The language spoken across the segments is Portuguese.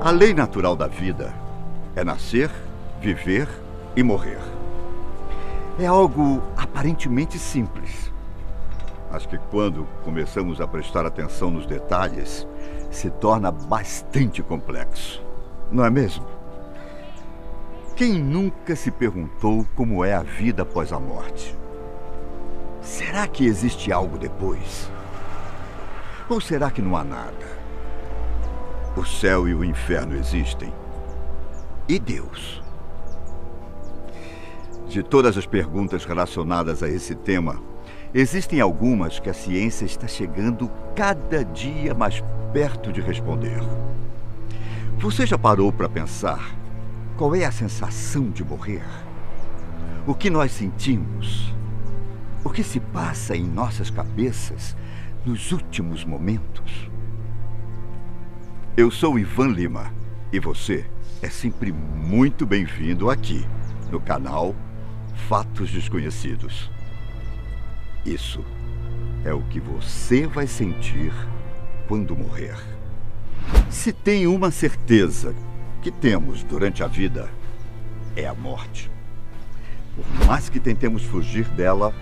A lei natural da vida é nascer, viver e morrer. É algo aparentemente simples, mas que quando começamos a prestar atenção nos detalhes, se torna bastante complexo, não é mesmo? Quem nunca se perguntou como é a vida após a morte? Será que existe algo depois? Ou será que não há nada? O céu e o inferno existem. E Deus? De todas as perguntas relacionadas a esse tema, existem algumas que a ciência está chegando cada dia mais perto de responder. Você já parou para pensar qual é a sensação de morrer? O que nós sentimos? O que se passa em nossas cabeças nos últimos momentos? Eu sou Ivan Lima e você é sempre muito bem-vindo aqui no canal Fatos Desconhecidos. Isso é o que você vai sentir quando morrer. Se tem uma certeza que temos durante a vida, é a morte. Por mais que tentemos fugir dela,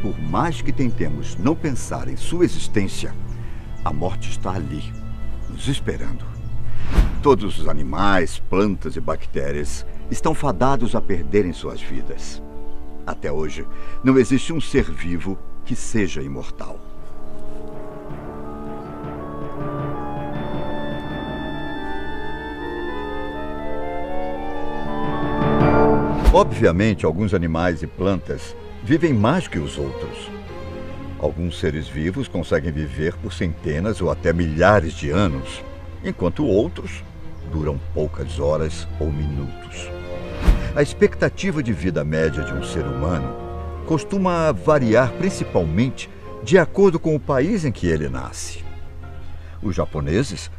por mais que tentemos não pensar em sua existência, a morte está ali, nos esperando. Todos os animais, plantas e bactérias estão fadados a perderem suas vidas. Até hoje, não existe um ser vivo que seja imortal. Obviamente, alguns animais e plantas vivem mais que os outros. Alguns seres vivos conseguem viver por centenas ou até milhares de anos, enquanto outros duram poucas horas ou minutos. A expectativa de vida média de um ser humano costuma variar principalmente de acordo com o país em que ele nasce. Os japoneses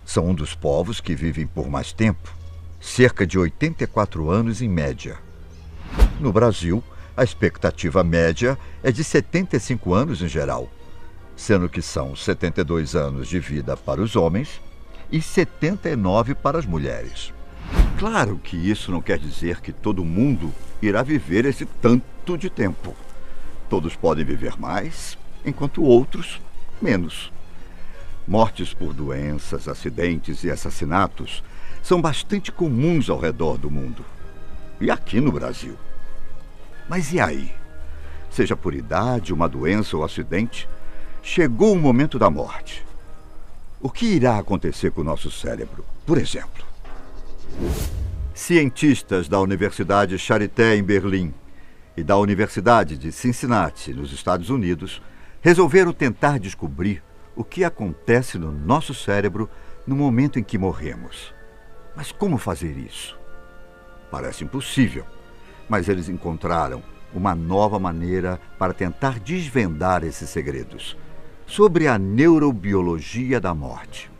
são um dos povos que vivem por mais tempo, cerca de 84 anos em média. No Brasil, a expectativa média é de 75 anos em geral, sendo que são 72 anos de vida para os homens e 79 para as mulheres. Claro que isso não quer dizer que todo mundo irá viver esse tanto de tempo. Todos podem viver mais, enquanto outros menos. Mortes por doenças, acidentes e assassinatos são bastante comuns ao redor do mundo. E aqui no Brasil. Mas e aí? Seja por idade, uma doença ou acidente, chegou o momento da morte. O que irá acontecer com o nosso cérebro, por exemplo? Cientistas da Universidade Charité, em Berlim, e da Universidade de Cincinnati, nos Estados Unidos, resolveram tentar descobrir o que acontece no nosso cérebro no momento em que morremos. Mas como fazer isso? Parece impossível, mas eles encontraram uma nova maneira para tentar desvendar esses segredos sobre a neurobiologia da morte.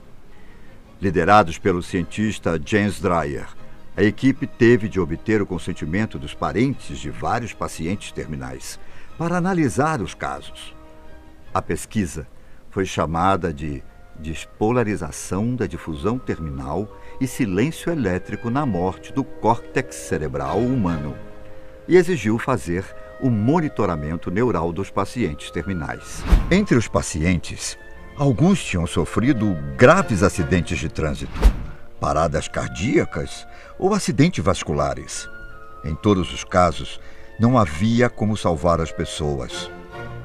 Liderados pelo cientista James Dreyer, a equipe teve de obter o consentimento dos parentes de vários pacientes terminais para analisar os casos. A pesquisa foi chamada de despolarização da difusão terminal e silêncio elétrico na morte do córtex cerebral humano e exigiu fazer o monitoramento neural dos pacientes terminais. Entre os pacientes, alguns tinham sofrido graves acidentes de trânsito, paradas cardíacas ou acidentes vasculares. Em todos os casos, não havia como salvar as pessoas,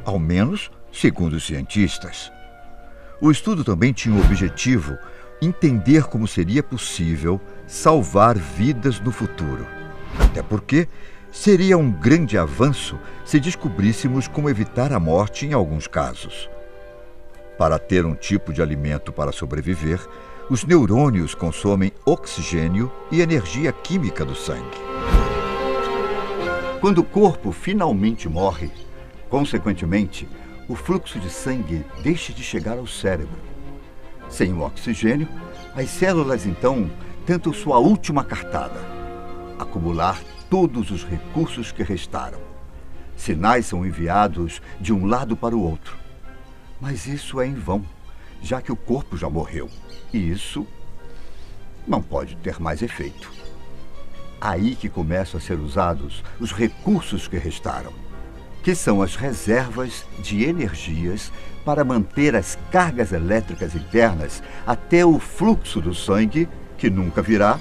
ao menos segundo os cientistas. O estudo também tinha o objetivo de entender como seria possível salvar vidas no futuro, até porque seria um grande avanço se descobríssemos como evitar a morte em alguns casos. Para ter um tipo de alimento para sobreviver, os neurônios consomem oxigênio e energia química do sangue. Quando o corpo finalmente morre, consequentemente, o fluxo de sangue deixa de chegar ao cérebro. Sem o oxigênio, as células então tentam sua última cartada: acumular todos os recursos que restaram. Sinais são enviados de um lado para o outro. Mas isso é em vão, já que o corpo já morreu. E isso não pode ter mais efeito. Aí que começam a ser usados os recursos que restaram, que são as reservas de energias para manter as cargas elétricas internas até o fluxo do sangue, que nunca virá,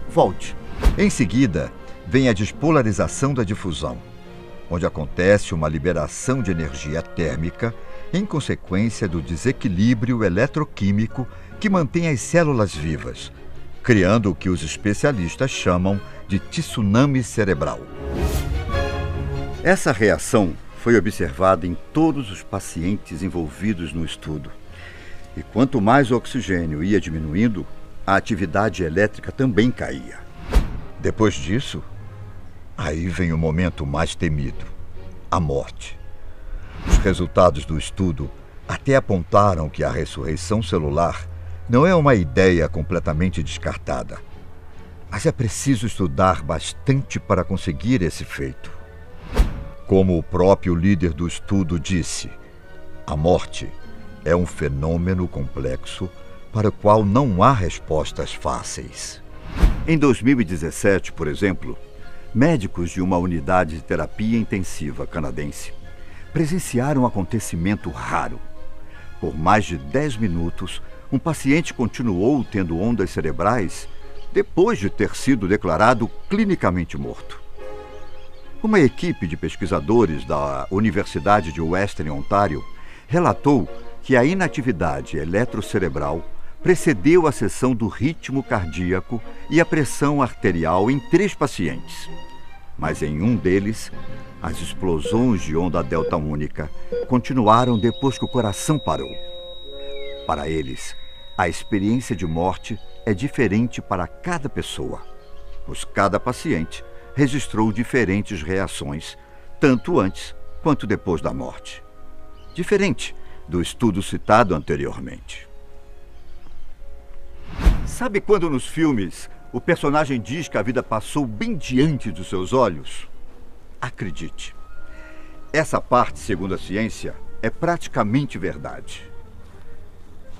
volte. Em seguida, vem a despolarização da difusão, onde acontece uma liberação de energia térmica em consequência do desequilíbrio eletroquímico que mantém as células vivas, criando o que os especialistas chamam de tsunami cerebral. Essa reação foi observada em todos os pacientes envolvidos no estudo. E quanto mais o oxigênio ia diminuindo, a atividade elétrica também caía. Depois disso, aí vem o momento mais temido, a morte. Os resultados do estudo até apontaram que a ressurreição celular não é uma ideia completamente descartada, mas é preciso estudar bastante para conseguir esse feito. Como o próprio líder do estudo disse, a morte é um fenômeno complexo para o qual não há respostas fáceis. Em 2017, por exemplo, médicos de uma unidade de terapia intensiva canadense presenciaram um acontecimento raro. Por mais de 10 minutos, um paciente continuou tendo ondas cerebrais depois de ter sido declarado clinicamente morto. Uma equipe de pesquisadores da Universidade de Western Ontário relatou que a inatividade eletrocerebral precedeu a cessão do ritmo cardíaco e a pressão arterial em 3 pacientes. Mas em um deles, as explosões de onda delta única continuaram depois que o coração parou. Para eles, a experiência de morte é diferente para cada pessoa, pois cada paciente registrou diferentes reações, tanto antes quanto depois da morte. Diferente do estudo citado anteriormente. Sabe quando nos filmes o personagem diz que a vida passou bem diante dos seus olhos? Acredite, essa parte, segundo a ciência, é praticamente verdade.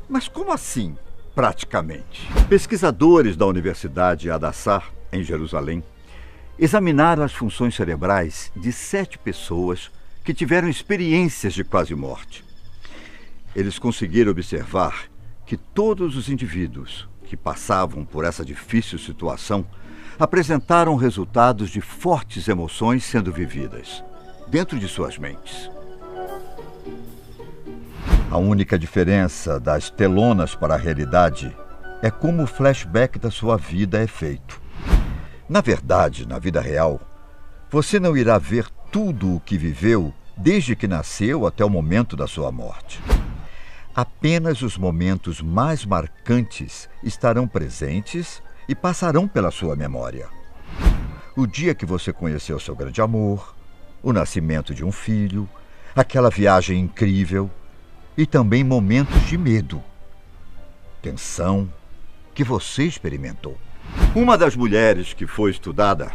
Mas como assim, praticamente? Pesquisadores da Universidade Hadassah, em Jerusalém, examinaram as funções cerebrais de 7 pessoas que tiveram experiências de quase morte. Eles conseguiram observar que todos os indivíduos que passavam por essa difícil situação apresentaram resultados de fortes emoções sendo vividas dentro de suas mentes. A única diferença das telonas para a realidade é como o flashback da sua vida é feito. Na verdade, na vida real, você não irá ver tudo o que viveu desde que nasceu até o momento da sua morte. Apenas os momentos mais marcantes estarão presentes e passarão pela sua memória. O dia que você conheceu seu grande amor, o nascimento de um filho, aquela viagem incrível e também momentos de medo, tensão que você experimentou. Uma das mulheres que foi estudada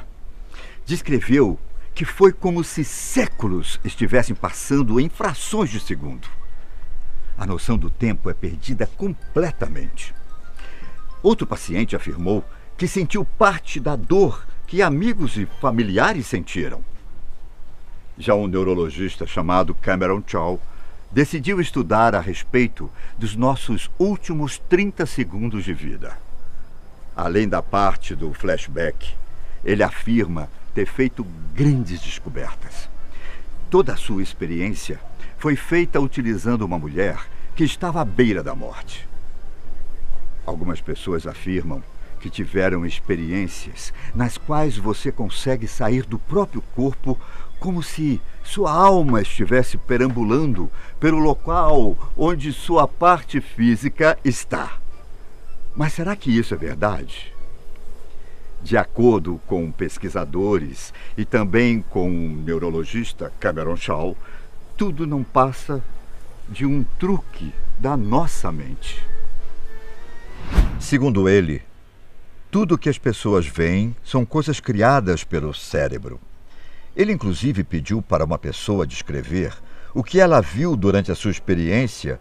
descreveu que foi como se séculos estivessem passando em frações de segundo. A noção do tempo é perdida completamente. Outro paciente afirmou que sentiu parte da dor que amigos e familiares sentiram. Já um neurologista chamado Cameron Shaw decidiu estudar a respeito dos nossos últimos 30 segundos de vida. Além da parte do flashback, ele afirma ter feito grandes descobertas. Toda a sua experiência foi feita utilizando uma mulher que estava à beira da morte. Algumas pessoas afirmam que tiveram experiências nas quais você consegue sair do próprio corpo como se sua alma estivesse perambulando pelo local onde sua parte física está. Mas será que isso é verdade? De acordo com pesquisadores e também com o neurologista Cameron Shaw, tudo não passa de um truque da nossa mente. Segundo ele, tudo que as pessoas veem são coisas criadas pelo cérebro. Ele inclusive pediu para uma pessoa descrever o que ela viu durante a sua experiência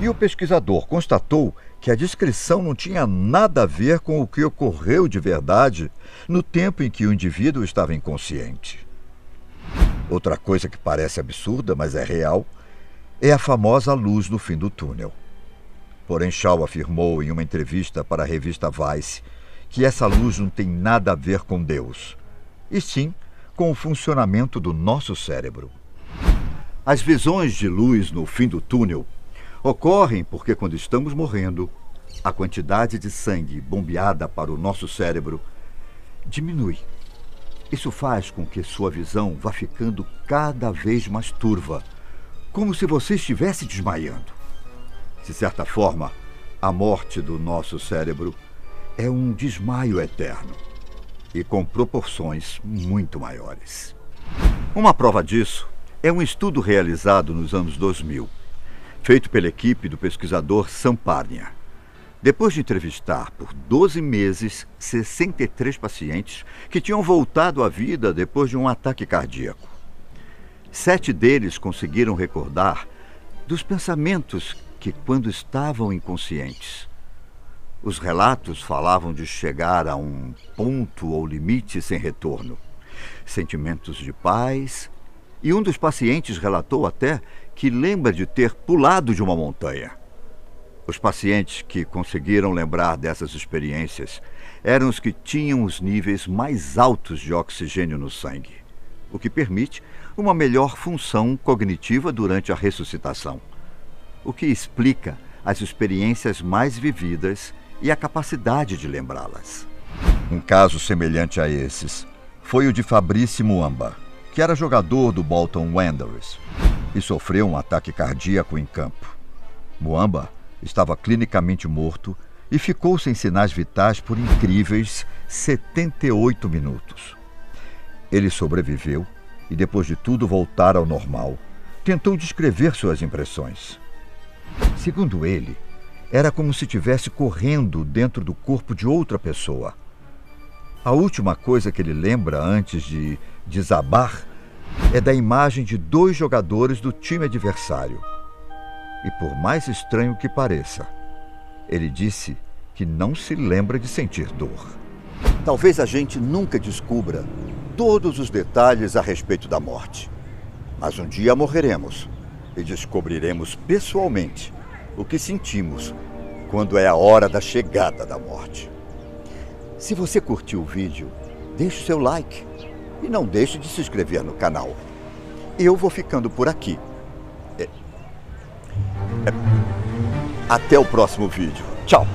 E o pesquisador constatou que a descrição não tinha nada a ver com o que ocorreu de verdade no tempo em que o indivíduo estava inconsciente. Outra coisa que parece absurda, mas é real, é a famosa luz no fim do túnel. Porém, Shaw afirmou em uma entrevista para a revista Vice que essa luz não tem nada a ver com Deus, e sim com o funcionamento do nosso cérebro. As visões de luz no fim do túnel ocorrem porque, quando estamos morrendo, a quantidade de sangue bombeada para o nosso cérebro diminui. Isso faz com que sua visão vá ficando cada vez mais turva, como se você estivesse desmaiando. De certa forma, a morte do nosso cérebro é um desmaio eterno e com proporções muito maiores. Uma prova disso é um estudo realizado nos anos 2000, feito pela equipe do pesquisador Sam Parnia. Depois de entrevistar por 12 meses 63 pacientes que tinham voltado à vida depois de um ataque cardíaco. 7 deles conseguiram recordar dos pensamentos que, quando estavam inconscientes. Os relatos falavam de chegar a um ponto ou limite sem retorno, sentimentos de paz, e um dos pacientes relatou até que lembra de ter pulado de uma montanha. Os pacientes que conseguiram lembrar dessas experiências eram os que tinham os níveis mais altos de oxigênio no sangue, o que permite uma melhor função cognitiva durante a ressuscitação, o que explica as experiências mais vividas e a capacidade de lembrá-las. Um caso semelhante a esses foi o de Fabrice Muamba, que era jogador do Bolton Wanderers e sofreu um ataque cardíaco em campo. Muamba estava clinicamente morto e ficou sem sinais vitais por incríveis 78 minutos. Ele sobreviveu e, depois de tudo voltar ao normal, tentou descrever suas impressões. Segundo ele, era como se estivesse correndo dentro do corpo de outra pessoa. A última coisa que ele lembra antes de desabar é da imagem de 2 jogadores do time adversário. E por mais estranho que pareça, ele disse que não se lembra de sentir dor. Talvez a gente nunca descubra todos os detalhes a respeito da morte. Mas um dia morreremos e descobriremos pessoalmente o que sentimos quando é a hora da chegada da morte. Se você curtiu o vídeo, deixe o seu like e não deixe de se inscrever no canal. Eu vou ficando por aqui. Até o próximo vídeo. Tchau!